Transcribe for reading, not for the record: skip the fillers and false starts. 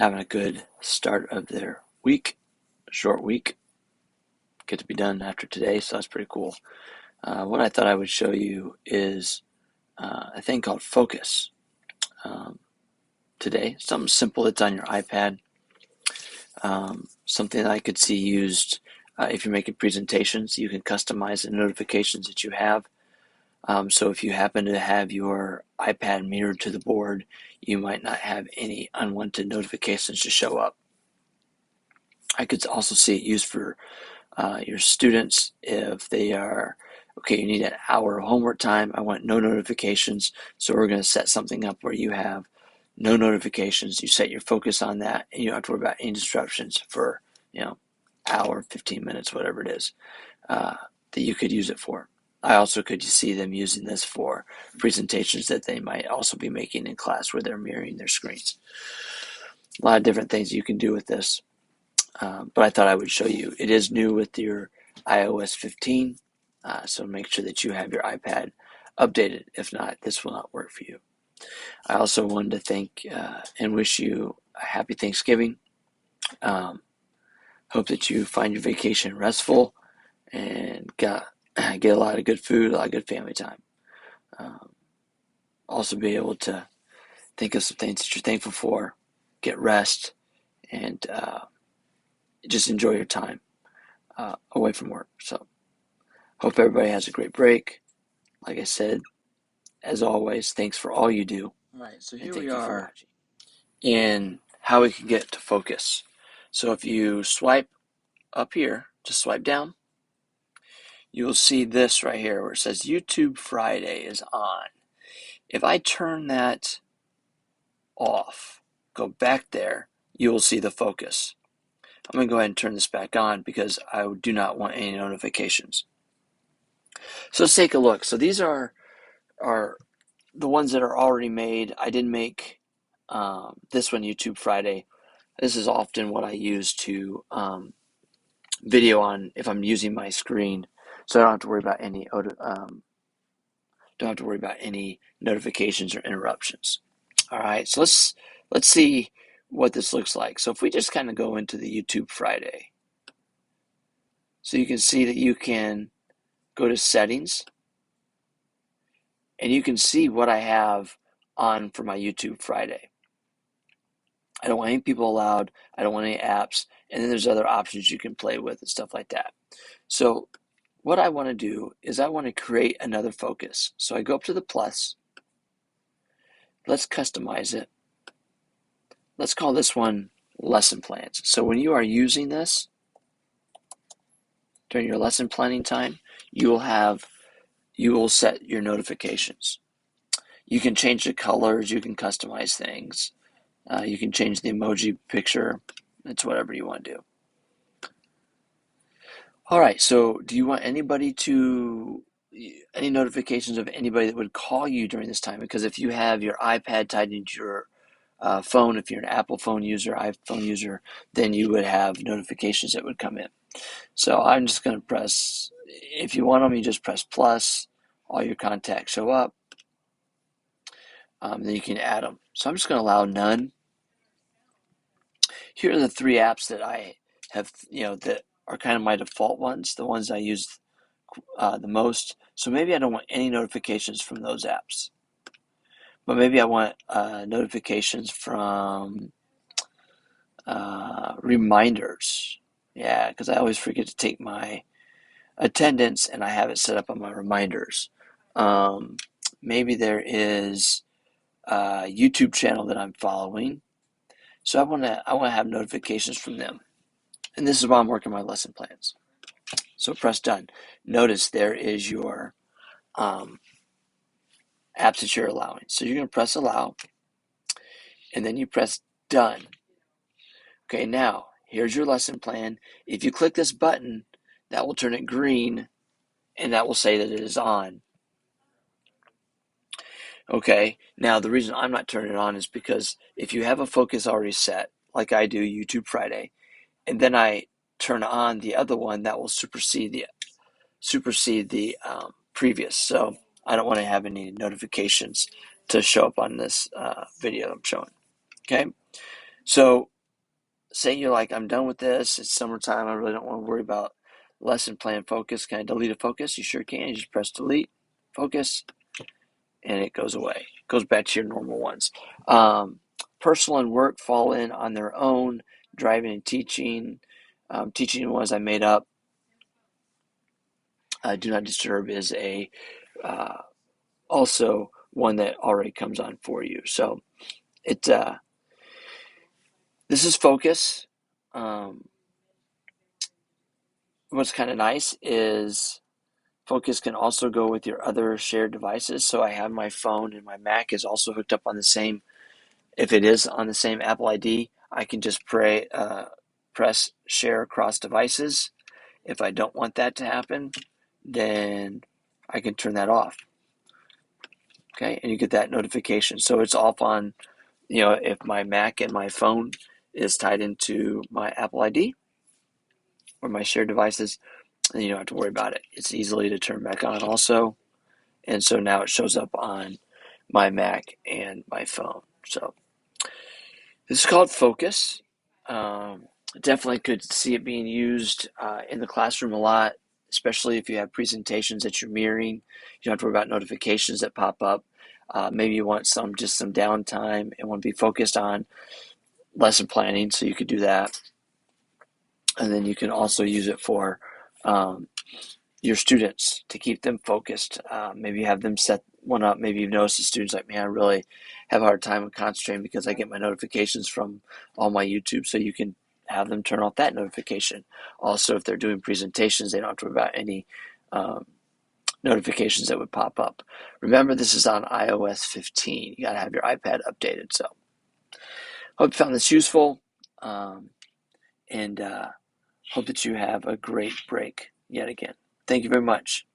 having a good start of their week, short week. Get to be done after today, so that's pretty cool. What I thought I would show you is a thing called Focus today. Something simple that's on your iPad. Something that I could see used if you're making presentations. You can customize the notifications that you have. So if you happen to have your iPad mirrored to the board, you might not have any unwanted notifications to show up. I could also see it used for your students if they are, okay, you need an hour of homework time. I want no notifications. So we're going to set something up where you have no notifications. You set your focus on that, and you don't have to worry about any disruptions for, hour, 15 minutes, whatever it is, that you could use it for. I also could see them using this for presentations that they might also be making in class where they're mirroring their screens. A lot of different things you can do with this. But I thought I would show you. It is new with your iOS 15, so make sure that you have your iPad updated. If not, this will not work for you. I also wanted to thank and wish you a happy Thanksgiving. Hope that you find your vacation restful and get a lot of good food, a lot of good family time. Also be able to think of some things that you're thankful for, get rest, and just enjoy your time away from work. So hope everybody has a great break. Like I said, as always, thanks for all you do. All right, so And here thank we you for are. watching. And how we can get to focus. So if you swipe up here, just swipe down, you will see this right here where it says YouTube Friday is on. If I turn that off, go back there, you will see the focus. I'm going to go ahead and turn this back on because I do not want any notifications. So let's take a look. So these are the ones that are already made. I didn't make this one, YouTube Friday. This is often what I use to video on if I'm using my screen, so I don't have to worry about any notifications or interruptions. All right, so let's see what this looks like. So if we just kind of go into the YouTube Friday, so you can see that you can go to settings, and you can see what I have on for my YouTube Friday. I don't want any people allowed. I don't want any apps. And then there's other options you can play with and stuff like that. So what I want to do is I want to create another focus. So I go up to the plus. Let's customize it. Let's call this one lesson plans. So when you are using this during your lesson planning time, you will set your notifications. You can change the colors. You can customize things. You can change the emoji picture. It's whatever you want to do. All right, so do you want any notifications of anybody that would call you during this time? Because if you have your iPad tied into your phone, if you're an Apple phone user, iPhone user, then you would have notifications that would come in. So I'm just going to press, if you want them, you just press plus, all your contacts show up, then you can add them. So I'm just going to allow none. Here are the three apps that I have, that are kind of my default ones, the ones I use the most. So maybe I don't want any notifications from those apps, but maybe I want notifications from reminders. Yeah, because I always forget to take my attendance and I have it set up on my reminders. Maybe there is a YouTube channel that I'm following, so I want to have notifications from them. And this is while I'm working my lesson plans. So press done. Notice there is your apps that you're allowing. So you're going to press allow, and then you press done. Okay, now here's your lesson plan. If you click this button, that will turn it green, and that will say that it is on. Okay, now the reason I'm not turning it on is because if you have a focus already set, like I do, YouTube Friday, and then I turn on the other one, that will supersede the previous. So I don't want to have any notifications to show up on this video I'm showing. Okay, So say you're like, I'm done with this. It's summertime. I really don't want to worry about lesson plan focus. Can I delete a focus? You sure can. You just press delete focus and it goes away. It goes back to your normal ones. Um, Personal and work fall in on their own. Driving and teaching. Teaching ones I made up. Do not disturb is a uh, also one that already comes on for you. So it this is focus. Um, what's kind of nice is focus can also go with your other shared devices. So I have my phone and my Mac is also hooked up on the same. If it is on the same Apple ID, I can just press share across devices. If I don't want that to happen, then I can turn that off. Okay, and you get that notification. So it's off on, if my Mac and my phone is tied into my Apple ID or my shared devices, then you don't have to worry about it. It's easily to turn back on also. And so now it shows up on my Mac and my phone. So this is called Focus. Um, Definitely could see it being used in the classroom a lot, especially if you have presentations that you're mirroring. You don't have to worry about notifications that pop up. Maybe you want some downtime and want to be focused on lesson planning, so you could do that. And then you can also use it for um, your students to keep them focused. Maybe you have them set one up. Maybe you've noticed the students like, man, I really have a hard time concentrating because I get my notifications from all my YouTube. So you can have them turn off that notification. Also, if they're doing presentations, they don't have to worry about any um, notifications that would pop up. Remember, this is on iOS 15. You got to have your iPad updated. So, hope you found this useful, and hope that you have a great break yet again. Thank you very much.